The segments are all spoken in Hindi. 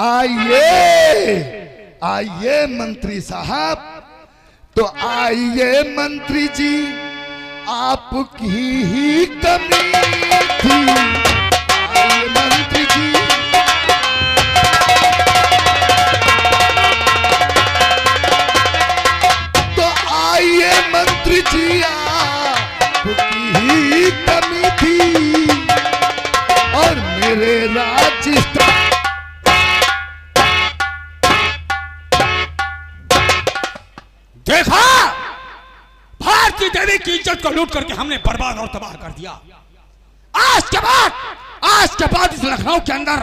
आइए आइए मंत्री साहब, तो आइए मंत्री जी, आपकी ही कमी थी। आइए मंत्री जी, तो आइए मंत्री जी, आपकी ही कमी थी। और मेरे राजस्थान देखा, भारतीय देवी की इज्जत को लूट करके हमने बर्बाद और तबाह कर दिया। आज के बाद इस लखनऊ के अंदर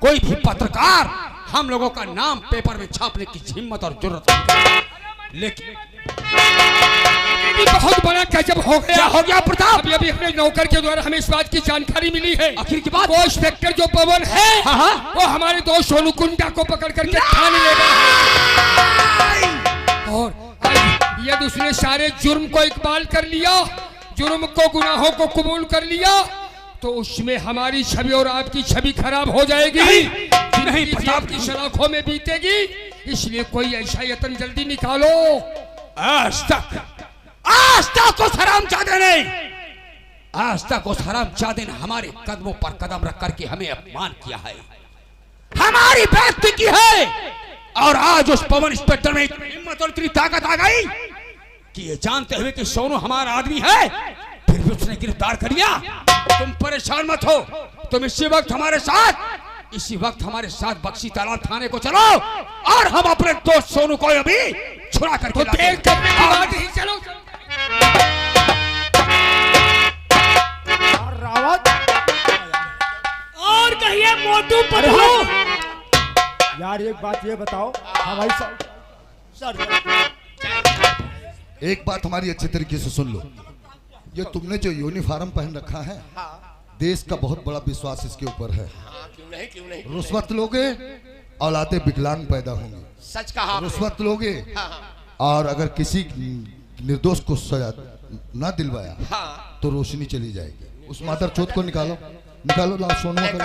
कोई भी पत्रकार हम लोगों का नाम पेपर में छापने की हिम्मत और जरूरत नहीं करेगा। लेकिन बहुत बड़ा गजब हो गया। क्या हो गया प्रताप? अभी अपने नौकर के द्वारा हमें इस बात की जानकारी मिली है। आखिर की बात? वो इंस्पेक्टर जो पवन है, वो हमारे दोस्त सोनू कुंडा को पकड़ करके थाने ले गया और यदि उसने सारे जुर्म को इकबाल कर लिया, जुर्म को, गुनाहों को कबूल कर लिया, तो उसमें हमारी छवि और आपकी छवि खराब हो जाएगी। नहीं प्रताप की सलाखों में बीतेगी। इसलिए कोई ऐसा यत्न जल्दी निकालो। आज तक उस हरामजादे ने, आज तक उस हरामजादे ने हमारे कदमों पर कदम रख करके हमें अपमान किया है, हमारी बेइज्जती की है। और आज उस पवन इंस्पेक्टर में इतनी हिम्मत और इतनी ताकत आ गई कि ये जानते हुए कि सोनू हमारा आदमी है, फिर भी उसने गिरफ्तार कर लिया। तुम परेशान मत हो, तुम इसी वक्त हमारे साथ बक्सी तालाब थाने को चलो और हम अपने दोस्त सोनू को अभी छुड़ा करके देर करने की बात ही। चलो रावत और कहिए मोटू पतलू। यार एक बात ये बताओ, हाँ भाई सर, एक बात हमारी अच्छे तरीके से सुन लो। ये तुमने जो यूनिफॉर्म पहन रखा है, देश का बहुत बड़ा विश्वास इसके ऊपर है। क्यों नहीं रुश्वत लोगे, औलादे विकलांग पैदा होंगी। सच कहा। रुश्वत लोगे और अगर किसी निर्दोष को सजा न दिलवाया तो रोशनी चली जाएगी। उस मादर चौथ को निकालो, लाओ सोनू को।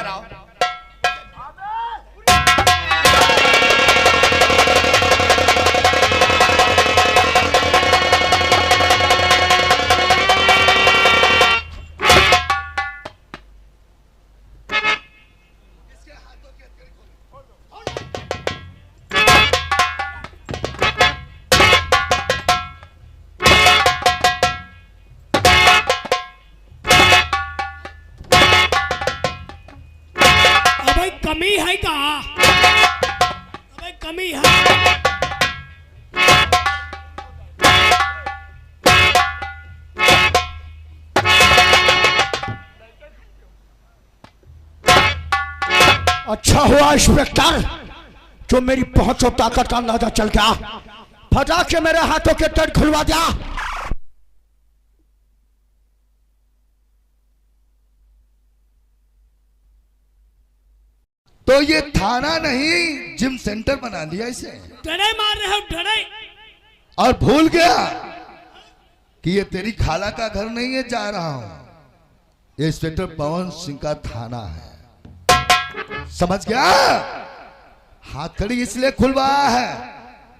कमी है का? अबे कमी है। अच्छा हुआ इंस्पेक्टर जो मेरी पहुंच और ताकत का अंदाजा चल गया। फटाक से मेरे हाथों के तट खुलवा दिया। तो ये थाना नहीं जिम सेंटर बना दिया इसे। डरे मार रहे हो, डरे। और भूल गया कि ये तेरी खाला का घर नहीं है, जा रहा हूं। ये इंस्पेक्टर पवन सिंह का थाना है, समझ गया? हाथकड़ी इसलिए खुलवाया है,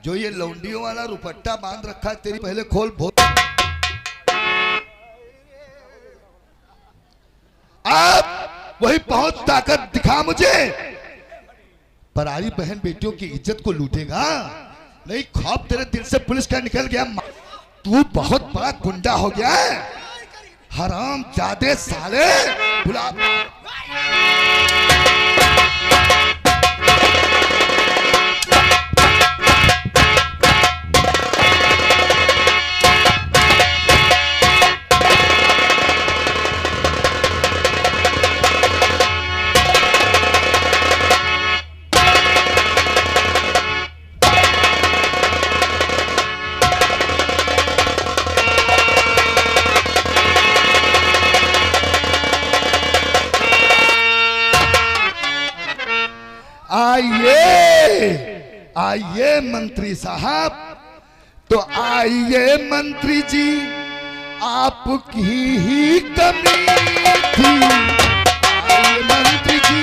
जो ये लौंडियों वाला रुपट्टा बांध रखा है तेरी, पहले खोल। अब वही पहुंच ताकत दिखा मुझे। पराई बहन बेटियों की इज्जत को लूटेगा? नहीं, खौफ तेरे दिल से पुलिस का निकल गया। तू बहुत बड़ा गुंडा हो गया है, हराम जादे साले। बुला आइए आइए मंत्री साहब, तो आइए मंत्री जी, आपकी ही कमी थी। आइए मंत्री जी,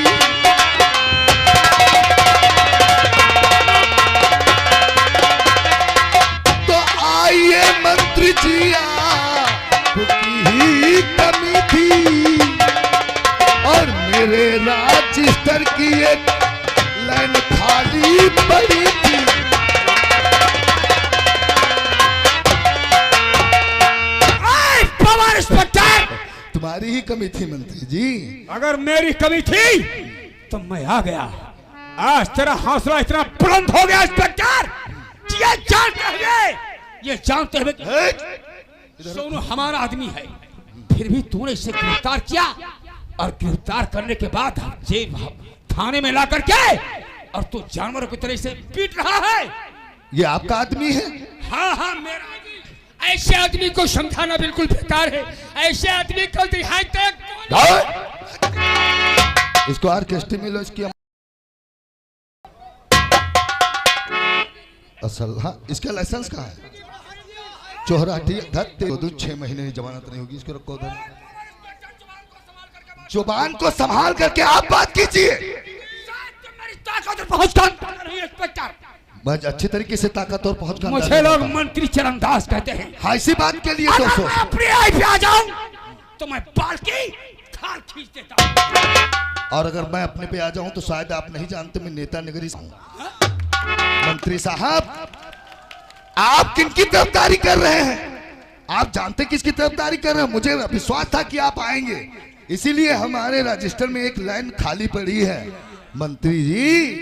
मंत्री जी आपकी ही कमी थी और मेरे रजिस्टर की एक लाइन खाली पड़ी थी। पावर इंस्पेक्टर, तुम्हारी ही कमी थी मंत्री जी। अगर मेरी कमी थी तो मैं आ गया। आज तेरा हौसला इतना बुलंद हो गया इंस्पेक्टर, ये जानते हुए कि सोनू हमारा आदमी है, फिर भी तूने इसे गिरफ्तार किया और गिरफ्तार करने के बाद जेल थाने में ला करके और तू जानवरों की तरह से पीट रहा है। ये आपका आदमी है? हाँ हाँ मेरा आदमी। ऐसे आदमी को समझाना बिल्कुल बेकार है। ऐसे आदमी को दिखाई तक इसको ऑर्केस्ट्रा मिलो इसकी असल। हाँ, इसका लाइसेंस कहाँ है? चौराठी धत्ते 6 महीने जमानत नहीं होगी, इसको रखो उधर। जुबान को संभाल करके आप बात कीजिए। बस अच्छे तरीके से ताकत और पहुंच कर मुझे लोग मंत्री चरणदास कहते हैं। हाँ, इसी बात के लिए तो मैं अपनी आई पे आ जाऊं तो मैं बाल की खाल खींच देता हूं। और अगर मैं अपने पे आ जाऊं तो शायद आप नहीं जानते मैं नेता नगरी हूं। मंत्री साहब, आप किनकी तरफदारी कर रहे हैं? आप जानते किसकी तरफदारी कर रहे हैं? मुझे विश्वास था कि आप आएंगे, इसीलिए हमारे रजिस्टर में एक लाइन खाली पड़ी है। मंत्री जी,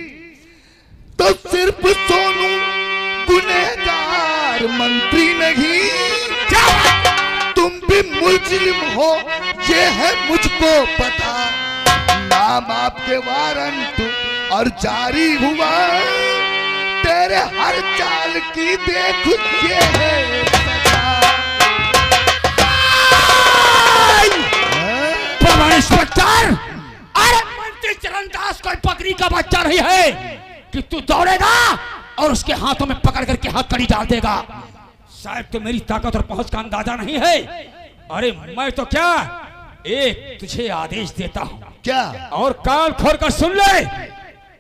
तो सिर्फ सोनू गुनहगार मंत्री नहीं, तुम भी मुजरिम हो ये है मुझको पता। नाम आपके वारंट और जारी हुआ, तेरे हर चाल की देख ये है इंस्पेक्टर। अरे मंत्री चरणदास कोई बकरी का बच्चा नहीं है कि तू दौड़ेगा और उसके हाथों में पकड़ करके हथकड़ी डाल देगा। शायद तो मेरी ताकत और पहुंच का अंदाजा नहीं है। अरे मैं तो क्या एक तुझे आदेश देता हूं, क्या? और कान खोल कर सुन ले।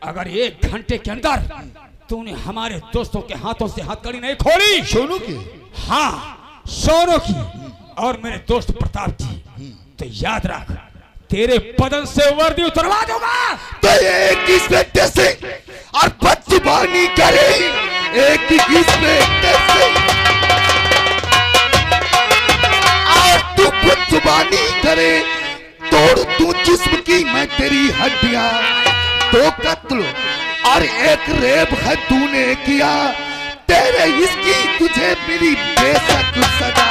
अगर 1 घंटे के अंदर तूने हमारे दोस्तों के हाथों से हथकड़ी नहीं खोली, सोनू की? हाँ, सोनू की और मेरे दोस्त प्रताप की, तो याद रख तेरे बदन से वर्दी उतरवा दूंगा। तो एक इंस्पेक्टर से और बदजुबानी करे, एक इंस्पेक्टर से और तू बदजुबानी करे, तोड़ तू जिस्म की मैं तेरी हड्डियां। 2 कत्ल और 1 रेप है तूने किया, तेरे इसकी तुझे मिली बेशक सजा।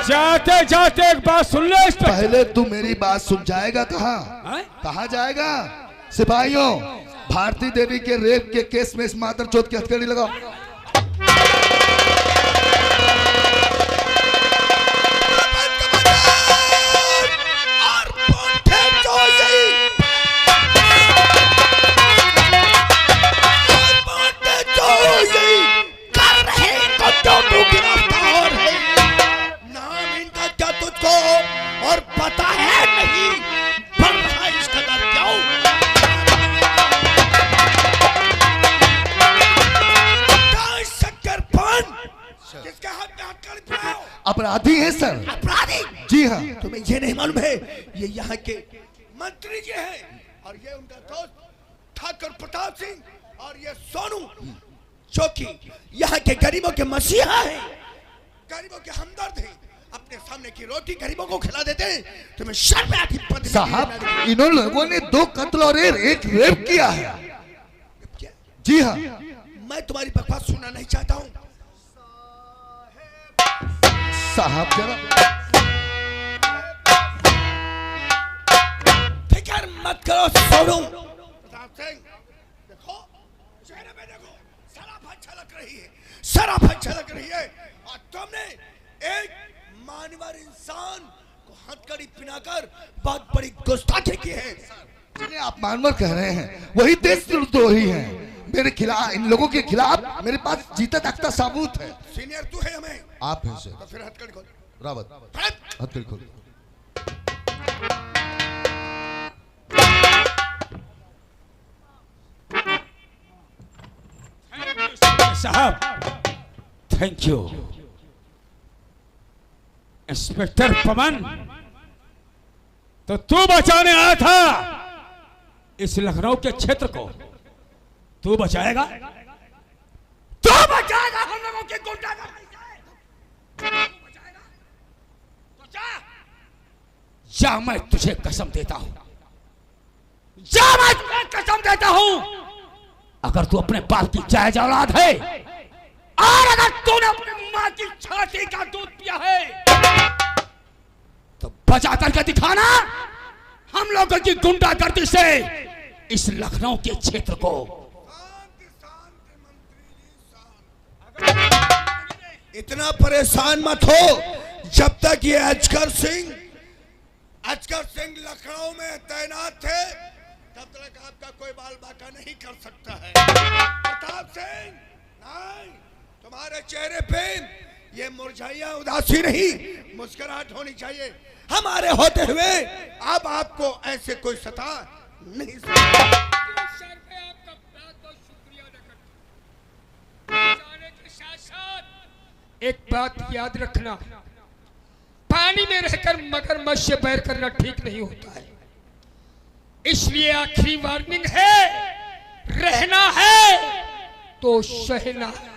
जाते जाते एक बात सुन ले। पहले तू मेरी बात सुन जाएगा कहाँ जाएगा? सिपाहियों, भारती देवी के रेप के केस में इस मादरचोद की हथकड़ी लगाओ। और पता है नहीं बढ़ रहा है इसका दर क्यों? किसका हाथ में हथकड़ी पकड़ाओ? अपराधी है सर। अपराधी? जी हाँ। तुम्हें ये नहीं मालूम है ये यहाँ के मंत्री जी हैं और ये उनका दोस्त ठाकुर प्रताप सिंह और ये सोनू जो कि यहाँ के गरीबों के मसीहा हैं, गरीबों के हमदर्द हैं। अपने सामने की रोटी गरीबों को खिला देते हैं। तुम्हें शर्म आती है? साहब, इन लोगों ने 2 कत्ल और 1 रेप किया है। जी हाँ। मैं तुम्हारी बकवास सुनना नहीं चाहता हूँ साहब। जरा फिक्र मत करो सोनू। प्रताप सिंह, देखो चेहरे पे देखो, शराफत छलक रही है, शराफत छलक रही है। और तुमने एक मानवर इंसान को हथकड़ी पिनाकर बहुत बड़ी गुस्ताखी की है। जिन्हें आप मानवर कह रहे हैं वही देशद्रोही हैं। मेरे खिलाफ, इन लोगों के खिलाफ मेरे पास जीता तख्ता सबूत है। सीनियर तू है हमें? आप हैं सर। तो फिर हथकड़ी खोल। रावत, हथकड़ी खोल। साहब थैंक यू। इंस्पेक्टर पवन, तो तू बचाने आया था इस लखनऊ के क्षेत्र को, तू बचाएगा, तू बचाएगा हम लोगों के गुंडागर्दी से, तू बचाएगा? तो जा मैं तुझे कसम देता हूं, जा मैं तुझे कसम देता हूं, अगर तू अपने बाप की जायज औलाद है और अगर तूने अपनी मां की छाती का दूध पिया है तो बचा करके दिखाना हम लोगों की गुंडागर्दी से इस लखनऊ के क्षेत्र को। इतना परेशान मत हो, जब तक ये अजगर सिंह लखनऊ में तैनात थे तब तक आपका कोई बाल बाका नहीं कर सकता है। प्रताप सिंह, नहीं, तुम्हारे चेहरे पे ये मुरझाइयां उदासी नहीं, मुस्कुराहट होनी चाहिए। हमारे होते हुए अब आपको ऐसे कोई सता नहीं सकता। सर पे आपका बहुत बहुत शुक्रिया अदा करता हूं। जाने के साथ साथ एक बात याद रखना, पानी में रहकर मगरमच्छ से बैर करना ठीक नहीं होता है, इसलिए आखिरी वार्निंग है, रहना है तो सहना है।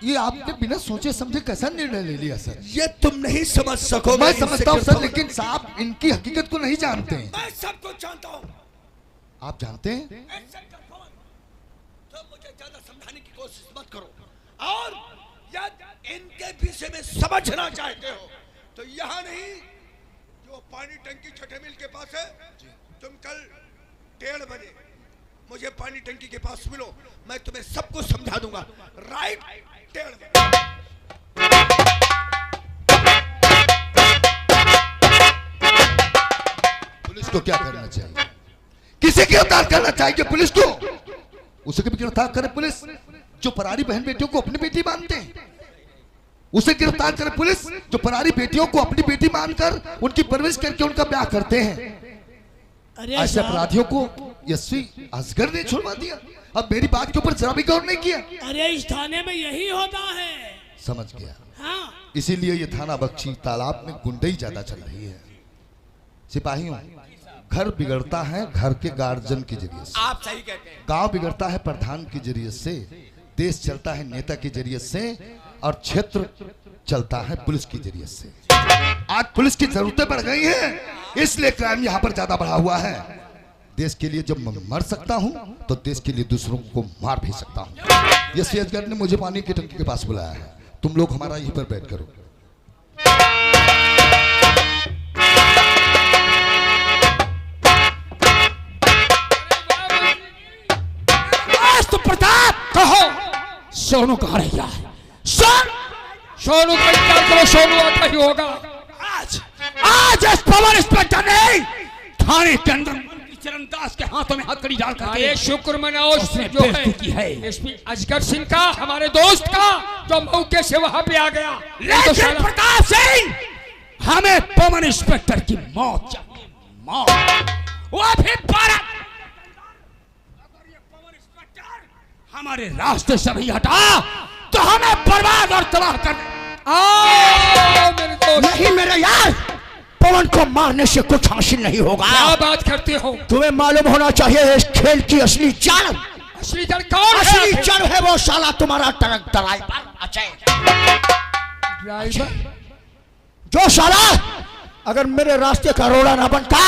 ये आपने बिना सोचे समझे कैसा निर्णय ले लिया सर? ये तुम नहीं समझ सकोगे। मैं समझता हूँ सर, लेकिन साहब इनकी हकीकत को नहीं जानते हैं। मैं सब कुछ जानता हूँ। आप जानते हैं? तो मुझे ज्यादा समझाने की कोशिश मत करो, और यदि इनके विषय में समझना चाहते हो तो यहाँ नहीं, जो पानी टंकी छठे मिल के पास है, तुम कल 1:30 बजे मुझे पानी टंकी के पास मिलो, मैं तुम्हें सब कुछ समझा दूंगा। राइट, 1:30 बजे। पुलिस को क्या करना चाहिए? किसे गिरफ्तार करना चाहिए पुलिस को? उसे भी गिरफ्तार करे पुलिस जो परारी बहन बेटियों को अपनी बेटी मानते हैं। उसे गिरफ्तार करे पुलिस जो परारी बेटियों को अपनी बेटी मानकर उनकी परवरिश करके उनका ब्याह करते हैं। ऐसे अपराधियों को एसपी असगर ने छुड़वा दिया। अब मेरी बात के ऊपर जरा भी गौर नहीं किया। अरे इस थाने में यही होता है। समझ गया। हाँ। इसीलिए ये थाना बख्शी तालाब में गुंडई ज्यादा चल रही है। सिपाहियों, घर बिगड़ता है घर के गार्जियन के जरिए से, आप सही कहते हैं। गांव बिगड़ता है प्रधान के जरिए से, देश चलता है नेता के जरिए से, और क्षेत्र चलता है पुलिस के जरिए से। आज पुलिस की जरूरतें बढ़ गई हैं, इसलिए क्राइम यहाँ पर ज्यादा बढ़ा हुआ है। देश के लिए जब मैं मर सकता हूँ तो देश के लिए दूसरों को मार भी सकता हूँ। एसपी असगर ने मुझे पानी की टंकी के पास बुलाया है, तुम लोग हमारा यहीं पर बैठ करो। प्रताप कहो, सोनू कहाँ रह गया है? सोनू का इंतजार करो, सोनू आता ही होगा। आज इस पवन इंस्पेक्टर ने थाने के अंदर चरणदास के हाथों में हथकड़ी डाल कर ये शुक्र मनाओ उसने जो बेइज्जती की है एसपी असगर सिंह का, हमारे दोस्त का, जो मौके से वहां पे आ गया। लेकिन प्रताप सिंह, हमें पवन इंस्पेक्टर की मौत चाहिए, मौत। वो भी 12 अगर ये पवन इंस्पेक्टर हमारे रास्ते से भी हटा तो हमें बर्बाद और तबाह कर मेरे दोस्त। नहीं मेरे यार, पवन को मारने से कुछ हासिल नहीं होगा। क्या बात करते हो? तुम्हें मालूम होना चाहिए इस खेल की असली जड़। असली जड़ कौन है? असली जड़ है वो साला तुम्हारा ट्रक ड्राइवर अजय। ड्राइवर? जो साला अगर मेरे रास्ते का रोड़ा ना बनता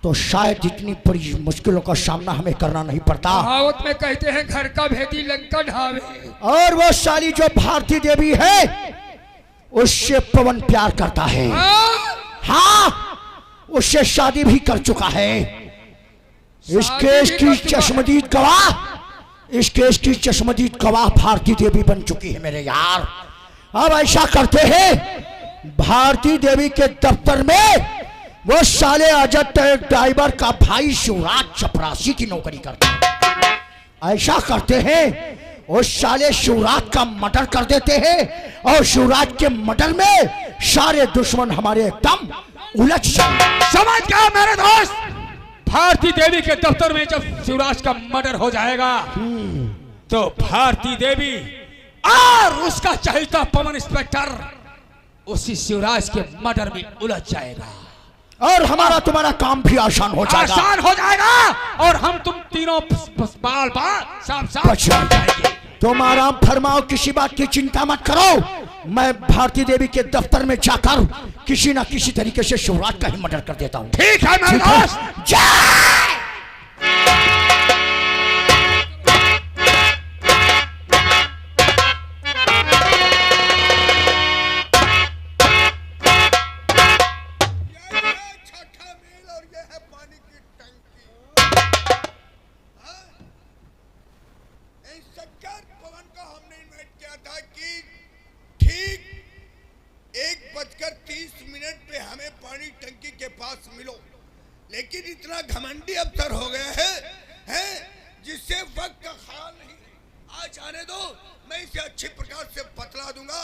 तो शायद इतनी बड़ी मुश्किलों का सामना हमें करना नहीं पड़ता। कहावत में कहते हैं घर का भेदी लंका ढावे। और वो साली जो भारती देवी है उससे पवन प्यार करता है। हाँ, उससे शादी भी कर चुका है। इस केस की चश्मदीद गवाह भारती देवी बन चुकी है मेरे यार। अब ऐसा करते हैं, भारती देवी के दफ्तर में वो साले अजय एक ड्राइवर का भाई शिवराज चपरासी की नौकरी करता है। ऐसा करते हैं उस साले शिवराज का मर्डर कर देते हैं और शिवराज के मर्डर में सारे दुश्मन हमारे एकदम उलझ जाए। समझ गया मेरे दोस्त। भारती देवी के दफ्तर में जब शिवराज का मर्डर हो जाएगा तो भारती देवी और उसका चहेता पवन इंस्पेक्टर उसी शिवराज के मर्डर में उलझ जाएगा और हमारा तुम्हारा काम भी आसान हो जाएगा। आसान हो जाएगा और हम तुम तीनों बाल साफ साफ बच जाएंगे। तुम आराम फरमाओ, किसी बात की चिंता मत करो। मैं भारती देवी के दफ्तर में जाकर किसी ना किसी तरीके से शिवराज का ही मर्डर कर देता हूँ। ठीक है मेरे दोस्त। जय। छठा मील और ये है पानी की टंकी। हाँ? इंस्पेक्टर पवन को हमने इन्वाइट किया था कि ठीक 1:30 पे हमें पानी टंकी के पास मिलो, लेकिन इतना घमंडी अफसर हो गया है जिससे वक्त का ख्याल नहीं। आज आने दो, मैं इसे अच्छी प्रकार से बतला दूंगा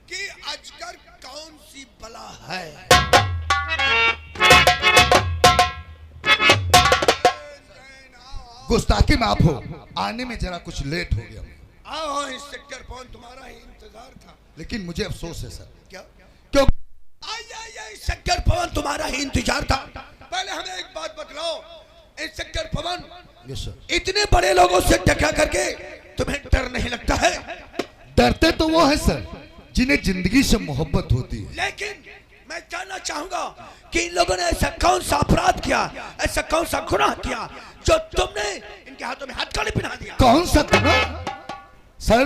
कि आजकल कौन सी बला है। गुस्ताखी माफ हो, आने में जरा कुछ लेट हो गया। आओ इंस्पेक्टर पवन, तुम्हारा ही इंतजार था। लेकिन मुझे अफसोस है सर। क्या? क्यों? आइए इंस्पेक्टर पवन, तुम्हारा ही इंतजार था। पहले हमें एक बात बतलाओ इंस्पेक्टर पवन, यस सर। इतने बड़े लोगों से टकरा करके तुम्हें डर नहीं लगता है? डरते तो वो है सर जिन्हें जिंदगी से मोहब्बत होती है। लेकिन मैं जानना चाहूंगा कि इन लोगों ने ऐसा कौन सा अपराध किया, ऐसा कौन सा गुनाह किया जो तुमने इनके हाथों में हथकड़ी पहना दिया? कौन सा गुनाह? सर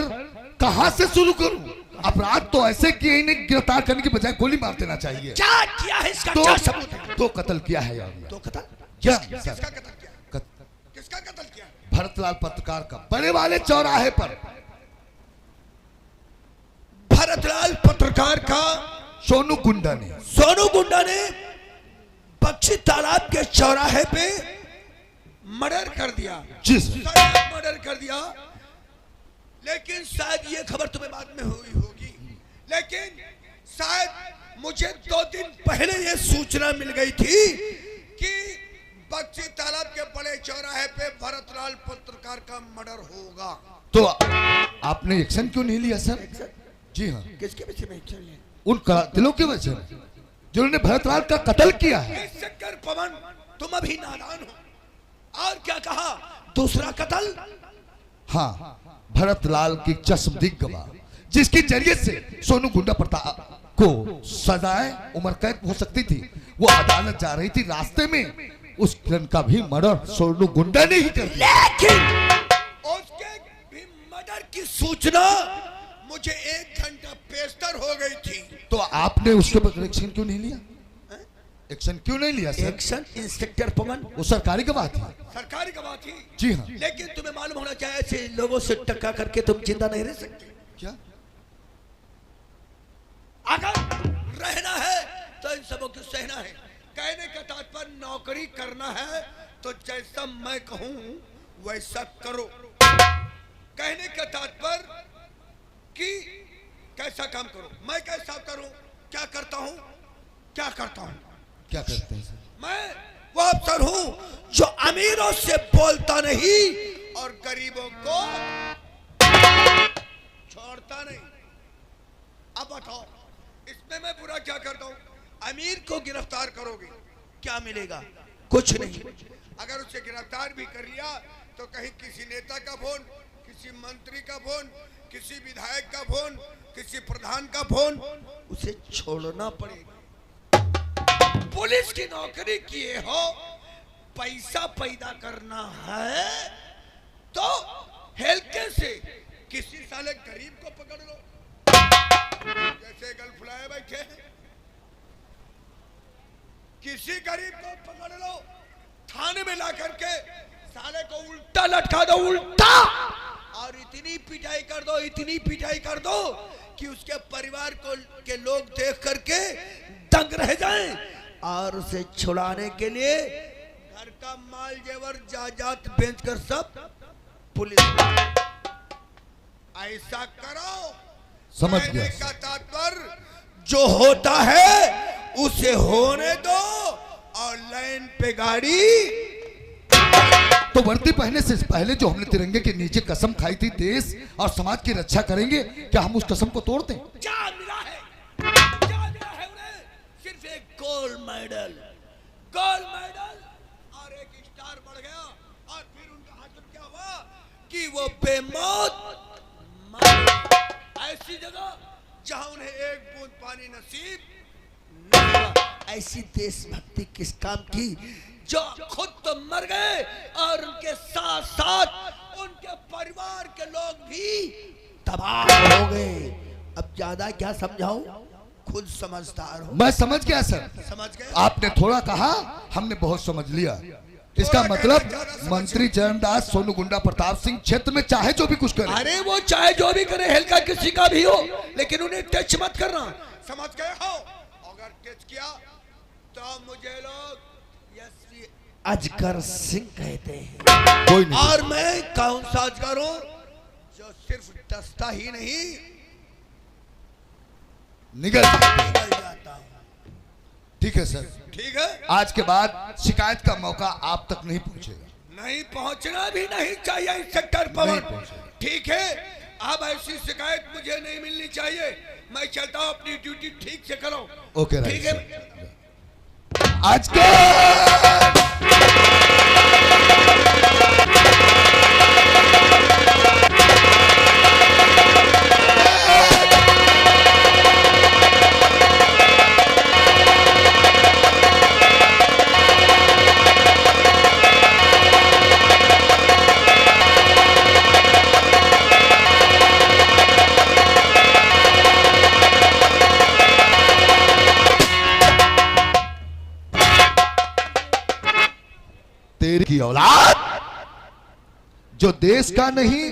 कहां से शुरू करूं? अपराध तो ऐसे किए, इन्हें गिरफ्तार करने की बजाय गोली मार देना चाहिए। क्या किया है, इसका क्या सबूत है? तो कत्ल किया है यार। तो कत्ल क्या किसका सर? कत्ल किया? किसका कत्ल किया? भरतलाल पत्रकार का, बड़े वाले चौराहे पर। भरतलाल पत्रकार का सोनू गुंडा ने। सोनू गुंडा ने पक्षी तालाब के चौराहे पे मर्डर कर दिया। जी सर। मर्डर कर दिया। लेकिन शायद ये खबर तुम्हें बाद में हुई होगी, लेकिन शायद मुझे 2 दिन पहले ये सूचना मिल गई थी कि पक्षी तालाब के बड़े चौराहे पे भरतलाल पत्रकार का मर्डर होगा। तो आपने एक्शन क्यों नहीं लिया सर? जी हाँ। किसके पीछे में एक्शन लिया? उन कातिलों की वजह जिन्होंने भरतलाल का कत्ल किया है। इंस्पेक्टर पवन, तुम अभी नादान हो। और क्या कहा? दूसरा कत्ल? हाँ, भरतलाल की चश्मदीद गवाह, जिसके जरिए से सोनू गुंडा प्रताप को सजाए उम्र कैद हो सकती थी, वो अदालत जा रही थी, रास्ते में उस का भी मर्डर सोनू गुंडा ने ही कर दिया। लेकिन उसके भी मर्डर की सूचना मुझे 1 घंटा पेशतर हो गई थी। तो आपने उसके ऊपर एक्शन क्यों नहीं लिया? एक्शन क्यों नहीं लिया सर? एक्शन इंस्पेक्टर पवन, वो सरकारी गवाह थी। सरकारी गवाह थी। जी हाँ। लेकिन तुम्हें मालूम होना चाहिए ऐसे लोगों से टक्कर करके तुम जिंदा नहीं रह सकते। क्या? अगर रहना है तो इन सबों को सहना है। कहने का तात्पर्य नौकरी करना है तो जैसा मैं कहूं वैसा करो। कहने का तात्पर्य कि कैसा काम करो। मैं कैसा करूं, क्या करता हूं, क्या करता हूं? क्या करते हैं सर? मैं वो अफसर हूं जो अमीरों से बोलता नहीं और गरीबों को छोड़ता नहीं। अब बताओ इसमें मैं बुरा क्या करता हूं? अमीर को गिरफ्तार करोगे, क्या मिलेगा? कुछ नहीं। अगर उसे गिरफ्तार भी कर लिया तो कहीं किसी नेता का फोन, किसी मंत्री का फोन, किसी विधायक का फोन, किसी प्रधान का फोन, उसे छोड़ना पड़ेगा। पुलिस की नौकरी किए हो, पैसा पैदा करना है तो हल्के से किसी साले गरीब को पकड़ लो। जैसे गल फुलाए बैठे हैं, किसी गरीब को पकड़ लो, थाने में ला करके साले को उल्टा लटका दो, उल्टा, और इतनी पिटाई कर दो, इतनी पिटाई कर दो कि उसके परिवार को के लोग देख करके दंग रह जाएं और उसे छुड़ाने के लिए घर का माल जेवर जायदाद बेचकर सब पुलिस ऐसा करो। समझ कहने गया। का तात्पर्य जो होता है उसे होने दो और लाइन पे गाड़ी। तो वर्दी पहने से पहले जो हमने तिरंगे के नीचे कसम खाई थी देश और समाज की रक्षा करेंगे, क्या हम उस कसम को तोड़ दें? क्या मिला है? क्या मिला है उन्हें? सिर्फ एक गोल्ड मेडल और एक स्टार बढ़ गया। और फिर उनका हासिल क्या हुआ कि वो बेमौत मरे। ऐसी जगह जहां उन्हें एक बूंद पानी नसीब नहीं हुआ। ऐसी देशभक्ति किस काम की जो खुद तो मर गए और उनके साथ साथ उनके परिवार के लोग भी तबाह हो गए। अब ज्यादा क्या समझाऊं, खुद समझदार हो। मैं समझ गया सर। समझ गए? आपने थोड़ा कहा, हमने बहुत समझ लिया। इसका मतलब मंत्री चरणदास सोनू गुंडा प्रताप सिंह क्षेत्र में चाहे जो भी कुछ करे। अरे वो चाहे जो भी करे, हल्का किसी का भी हो, लेकिन उन्हें टच मत करना। समझ गए हो? अगर टच किया तो मुझे लोग अजगर सिंह कहते हैं। कोई नहीं। और मैं कौन सा अजगर हूं जो सिर्फ डसता ही नहीं निकल जाता हूं। ठीक है सर। ठीक है, आज के बाद शिकायत का मौका आप तक नहीं पहुंचेगा। नहीं पहुंचना भी नहीं चाहिए इंस्पेक्टर पवन। ठीक है, अब ऐसी शिकायत मुझे नहीं मिलनी चाहिए। मैं चलता हूं, अपनी ड्यूटी ठीक से करो। ओके ठीक है। आज के तेरी की औलाद जो देश का नहीं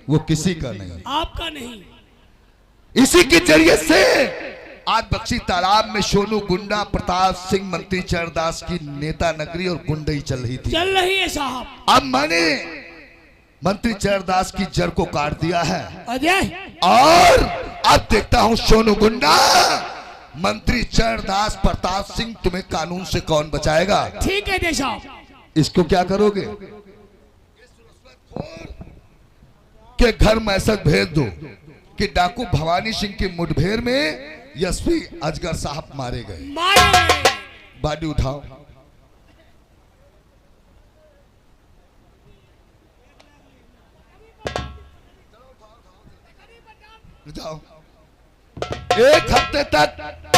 वो किसी का नहीं, आपका नहीं। इसी के जरिए से आज बख्शी तालाब में सोनू गुंडा प्रताप सिंह मंत्री चरणदास की नेता नगरी और गुंडई चल रही थी। चल रही है साहब। अब मैंने मंत्री चरणदास की जड़ को काट दिया है अजय, और अब देखता हूं सोनू गुंडा मंत्री चरणदास प्रताप सिंह तुम्हें कानून से कौन बचाएगा। ठीक है जय साहब। इसको क्या करोगे कि घर मैसेज भेज दो कि डाकू भवानी सिंह की मुठभेड़ में एसपी अजगर साहब मारे गए। मारे। बाडी उठाओ। जाओ। एक हफ्ते तक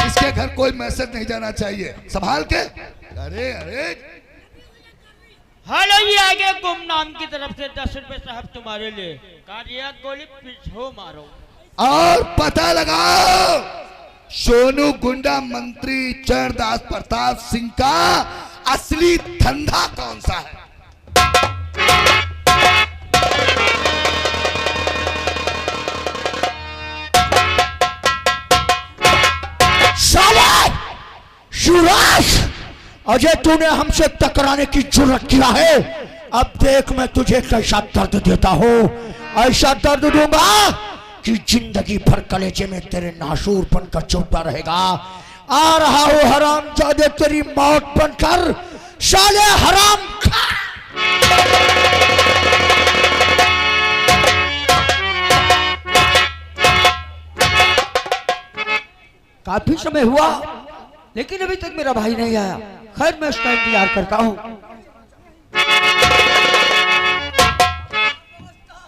इसके घर कोई मैसेज नहीं जाना चाहिए, संभाल के। अरे अरे हेलो, ये आगे गुमनाम की तरफ से 10 रुपए साहब तुम्हारे लिए। कारिया गोली पीछे मारो। और पता लगाओ सोनू गुंडा मंत्री चरणदास प्रताप सिंह का असली धंधा कौन सा है। साले शिवराज, अजय तूने हमसे टकराने की जुर्रत किया है। अब देख मैं तुझे कैसा दर्द देता हूँ। ऐसा दर्द दूंगा कि जिंदगी भर कलेजे में तेरे नासूरपन का चोटा रहेगा। आ रहा हूँ हरामजादे तेरी मौत बनकर, साले हराम खा। काफी समय हुआ लेकिन अभी तक मेरा भाई नहीं आया। खैर मैं उसका इंतजार करता हूँ।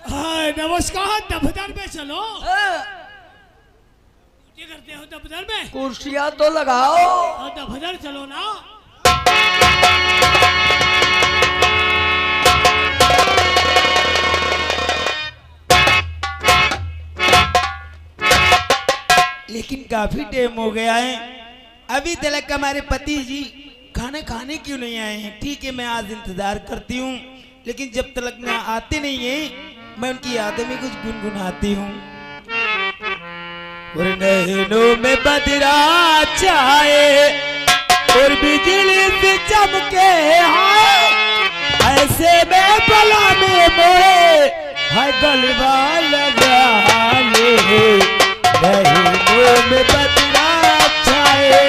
हाँ, नमस्कार। दफ्तर में चलो। क्या करते हो दफ्तर में? कुर्सियाँ तो लगाओ। हाँ, दफ्तर चलो ना। लेकिन काफी टाइम हो गया है, अभी तक हमारे पति जी खाना खाने क्यों नहीं आए हैं। ठीक है, मैं आज इंतजार करती हूँ, लेकिन जब तक मैं आते नहीं है मैं उनकी यादें में कुछ गुनगुनाती हूँ। नैनों में बदरा चाहे और बिजली से चमके हाय ऐसे में बला में मोए है गलबा लगा ले नहीं में बदला छाए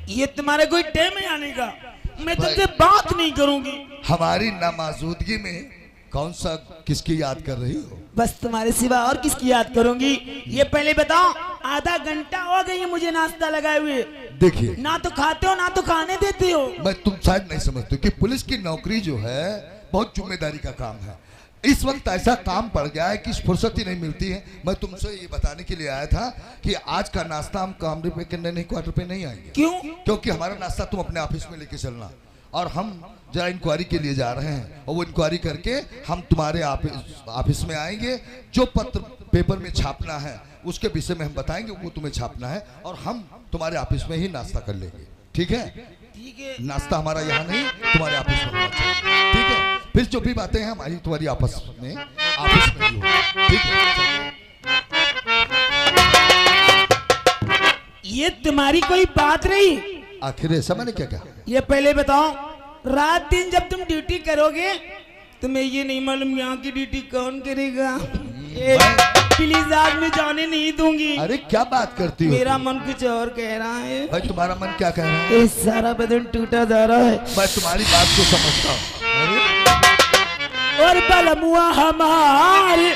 ये तुम्हारे कोई टाइम है आने का मैं तुमसे बात नहीं करूंगी हमारी नामौजूदगी में कौन सा किसकी याद कर रही हो? बस तुम्हारे सिवा और किसकी याद करूंगी ये पहले बताओ आधा घंटा हो गई मुझे नाश्ता लगाए हुए देखिए ना तो खाते हो ना तो खाने देते हो मैं तुम शायद नहीं समझते कि पुलिस की नौकरी जो है बहुत जिम्मेदारी का काम है। इस वक्त ऐसा काम पड़ गया है कि फुर्सत ही नहीं मिलती है। मैं तुमसे ये बताने के लिए आया था कि आज का नाश्ता हम कमरे पे करने नहीं क्वार्टर पे नहीं आएंगे। क्यों? क्योंकि हमारा नाश्ता तुम अपने ऑफिस में लेके चलना और हम जरा इंक्वायरी के लिए जा रहे हैं और वो इंक्वायरी करके हम तुम्हारे ऑफिस में आएंगे। जो पत्र पेपर में छापना है उसके विषय में हम बताएंगे, वो तुम्हें छापना है और हम तुम्हारे ऑफिस में ही नाश्ता कर लेंगे। ठीक है? ठीक है। नाश्ता हमारा यहाँ नहीं तुम्हारे ऑफिस में होना चाहिए। ठीक है? फिर जो भी बातें हैं हमारी तुम्हारी आपस में ऑफिस में ही हो। ठीक है? ये तुम्हारी कोई बात रही? आखिर ऐसा मैंने क्या कहा? ये पहले बताओ रात दिन जब तुम ड्यूटी करोगे तुम्हें ये नहीं मालूम यहाँ की ड्यूटी कौन करेगा? प्लीज आज मैं जाने नहीं दूंगी। अरे क्या बात करती हो? मेरा मन कुछ और कह रहा है। भाई तुम्हारा मन क्या कह रहा है? ये सारा बदन टूटा जा रहा है। मैं तुम्हारी बात को समझता हूँ। और बलमुआ हमारे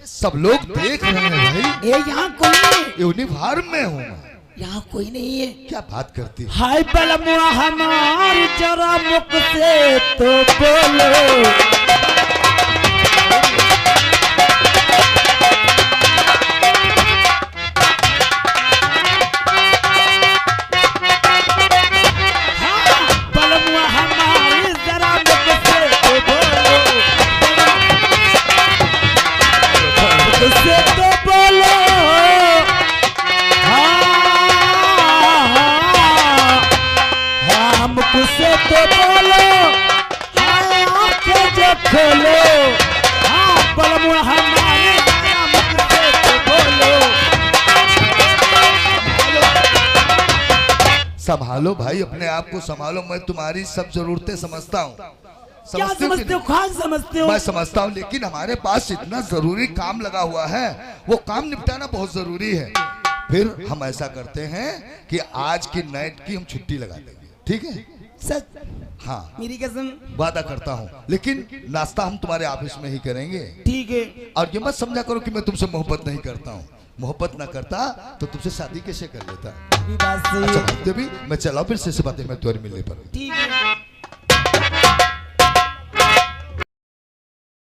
सब लोग देख रहे हैं भाई। ये यहाँ कोई नहीं, यूनिफॉर्म में हूँ मैं। यहाँ कोई नहीं है। क्या बात करती है? हाय बलमुआ हमारी जरा मुख से तो बोलो। संभालो भाई, अपने आप को संभालो। मैं तुम्हारी सब जरूरतें समझता हूँ। क्या समझते हो? खास समझते हो? मैं समझता हूँ, लेकिन हमारे पास इतना जरूरी काम लगा हुआ है, वो काम निपटाना बहुत जरूरी है। फिर हम ऐसा करते हैं कि आज की नाइट की हम छुट्टी लगा देंगे। ठीक है? सच? हाँ, मेरी कसम। वादा करता हूँ, लेकिन नाश्ता हम तुम्हारे ऑफिस में ही करेंगे। ठीक है। और ये मत समझा करो कि मैं तुमसे मोहब्बत नहीं करता हूँ। मोहब्बत ना करता तो तुमसे शादी कैसे कर लेता? बात सही है। अच्छा, भी मैं चला फिर से बातें मैं तुम्हारी मिलने पर। ठीक है।